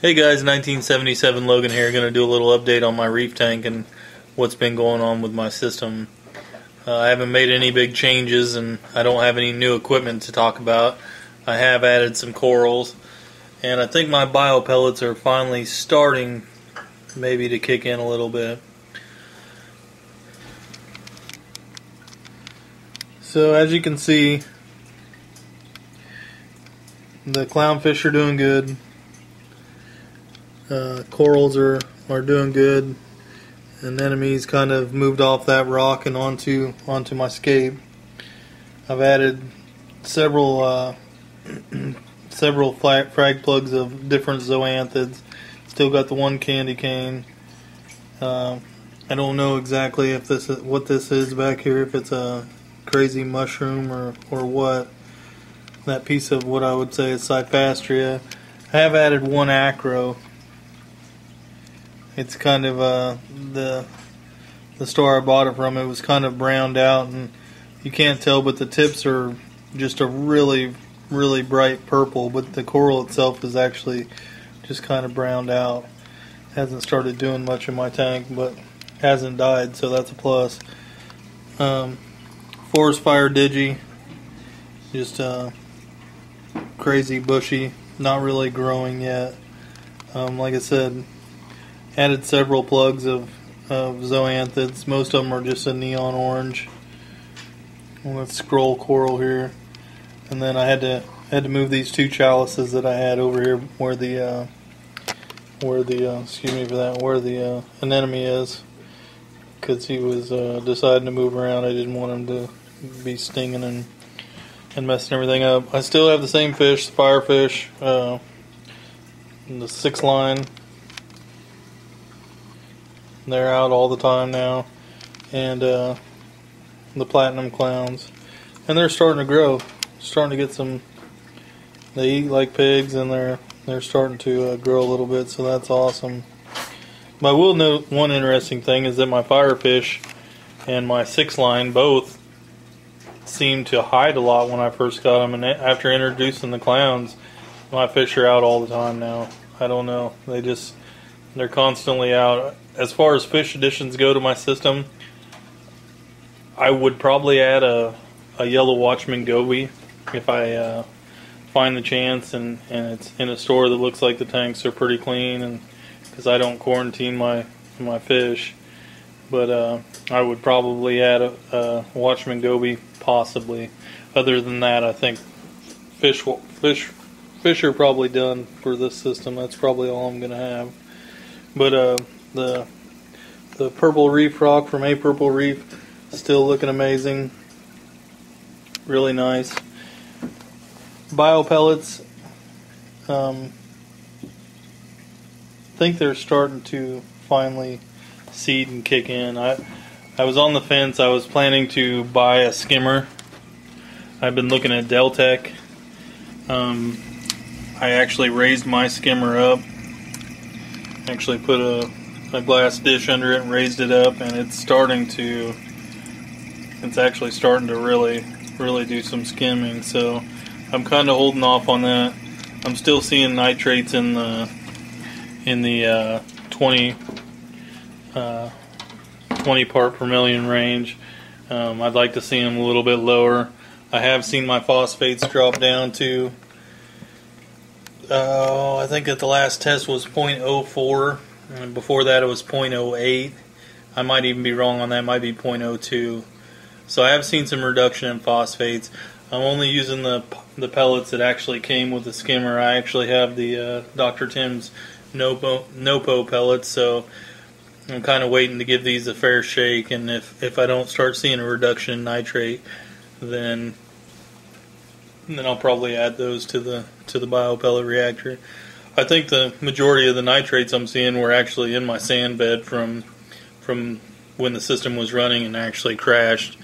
Hey guys, 1977 Logan here. Going to do a little update on my reef tank and what's been going on with my system. I haven't made any big changes and I don't have any new equipment to talk about. I have added some corals and I think my bio pellets are finally starting maybe to kick in a little bit. So as you can see, the clownfish are doing good. Corals are doing good. Anemones kind of moved off that rock and onto my scape. I've added several frag plugs of different zoanthids. Still got the one candy cane. I don't know exactly if what this is back here, if it's a crazy mushroom or what. That piece of what I would say is Cyphastria. I have added one acro. It's kind of the store I bought it from. It was kind of browned out, and you can't tell, but the tips are just a really bright purple. But the coral itself is actually just kind of browned out. Hasn't started doing much in my tank, but hasn't died, so that's a plus. Forest fire digi, just crazy bushy, not really growing yet. Like I said, added several plugs of zoanthids. Most of them are just a neon orange. Let's scroll coral here, and then I had to move these two chalices that I had over here where the excuse me for that, where the anemone is, because he was deciding to move around. I didn't want him to be stinging and messing everything up. I still have the same fish, the firefish, the 6 line. They're out all the time now, and the platinum clowns, and they're starting to grow, starting to get some. They eat like pigs, and they're starting to grow a little bit, so that's awesome. But I will note one interesting thing is that my firefish and my 6 line both seem to hide a lot when I first got them, and after introducing the clowns, my fish are out all the time now. I don't know, they're constantly out. As far as fish additions go to my system, I would probably add a yellow watchman goby if I find the chance, and it's in a store that looks like the tanks are pretty clean, and because I don't quarantine my fish. But I would probably add a watchman goby, possibly. Other than that, I think fish are probably done for this system. That's probably all I'm gonna have. But the purple reef rock from A Purple Reef still looking amazing, really nice. Bio pellets, think they're starting to finally seed and kick in. I was on the fence. I was planning to buy a skimmer. I've been looking at Deltec. I actually raised my skimmer up. Actually put a glass dish under it and raised it up, and it's actually starting to really do some skimming. So I'm kind of holding off on that. I'm still seeing nitrates in the 20 part per million range. I'd like to see them a little bit lower. I have seen my phosphates drop down to I think that the last test was 0.04, and before that it was 0.08. I might even be wrong on that, it might be 0.02. So I have seen some reduction in phosphates. I'm only using the pellets that actually came with the skimmer. I actually have the Dr. Tim's Nopo pellets, so I'm kind of waiting to give these a fair shake, and if I don't start seeing a reduction in nitrate, then I'll probably add those to the bio pellet reactor. I think the majority of the nitrates I'm seeing were actually in my sand bed from when the system was running and actually crashed.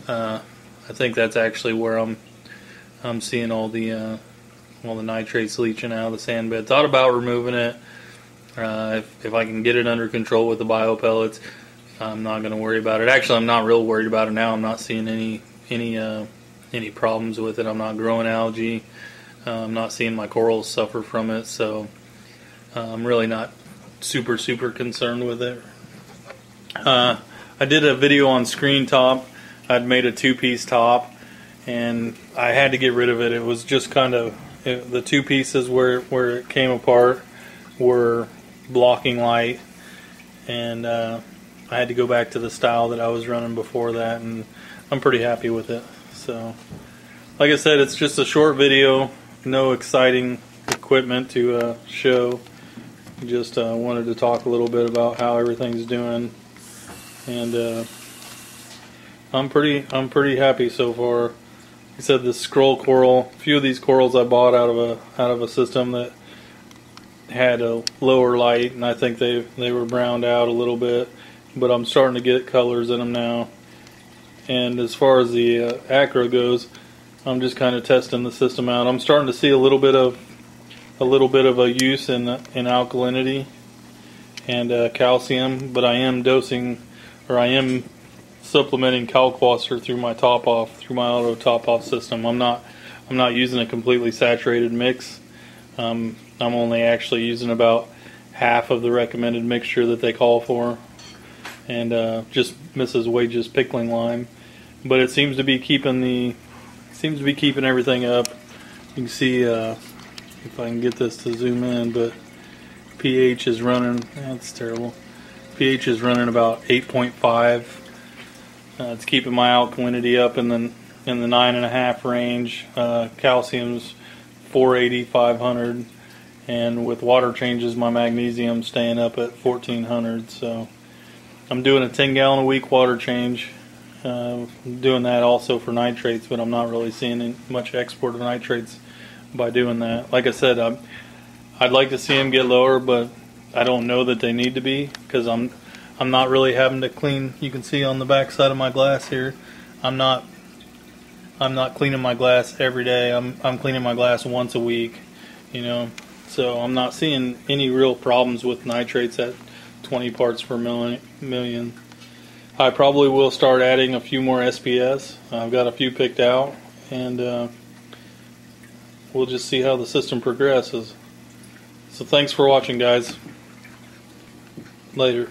I think that's actually where I'm seeing all the nitrates leaching out of the sand bed. Thought about removing it. If I can get it under control with the bio pellets, I'm not going to worry about it. Actually, I'm not real worried about it now. I'm not seeing any problems with it. I'm not growing algae. I'm not seeing my corals suffer from it. So I'm really not super concerned with it. I did a video on screen top. I'd made a 2-piece top, and I had to get rid of it. It was just kind of the 2 pieces where it came apart were blocking light, and I had to go back to the style that I was running before that, and I'm pretty happy with it. So, like I said, it's just a short video, no exciting equipment to show. Just wanted to talk a little bit about how everything's doing, and I'm pretty happy so far. Like I said, this scroll coral, a few of these corals I bought out of a system that had a lower light, and I think they were browned out a little bit, but I'm starting to get colors in them now. And as far as the acro goes, I'm just kind of testing the system out. I'm starting to see a little bit of a use in alkalinity and calcium, but I am dosing, or I am supplementing kalkwasser through my auto top off system. I'm not using a completely saturated mix. I'm only actually using about half of the recommended mixture that they call for, and just Mrs. Wage's pickling lime. But it seems to be keeping everything up. You can see if I can get this to zoom in, but pH is running. That's terrible. pH is running about 8.5. It's keeping my alkalinity up in the 9.5 range. Calcium's 480, 500, and with water changes, my magnesium's staying up at 1400. So I'm doing a 10-gallon a week water change. Doing that also for nitrates, but I'm not really seeing much export of nitrates by doing that. Like I said, I'd like to see them get lower, but I don't know that they need to be, because I'm not really having to clean. You can see on the back side of my glass here, I'm not cleaning my glass every day. I'm cleaning my glass once a week, you know. So I'm not seeing any real problems with nitrates at 20 parts per million. I probably will start adding a few more SPS. I've got a few picked out, and we'll just see how the system progresses. So thanks for watching, guys. Later.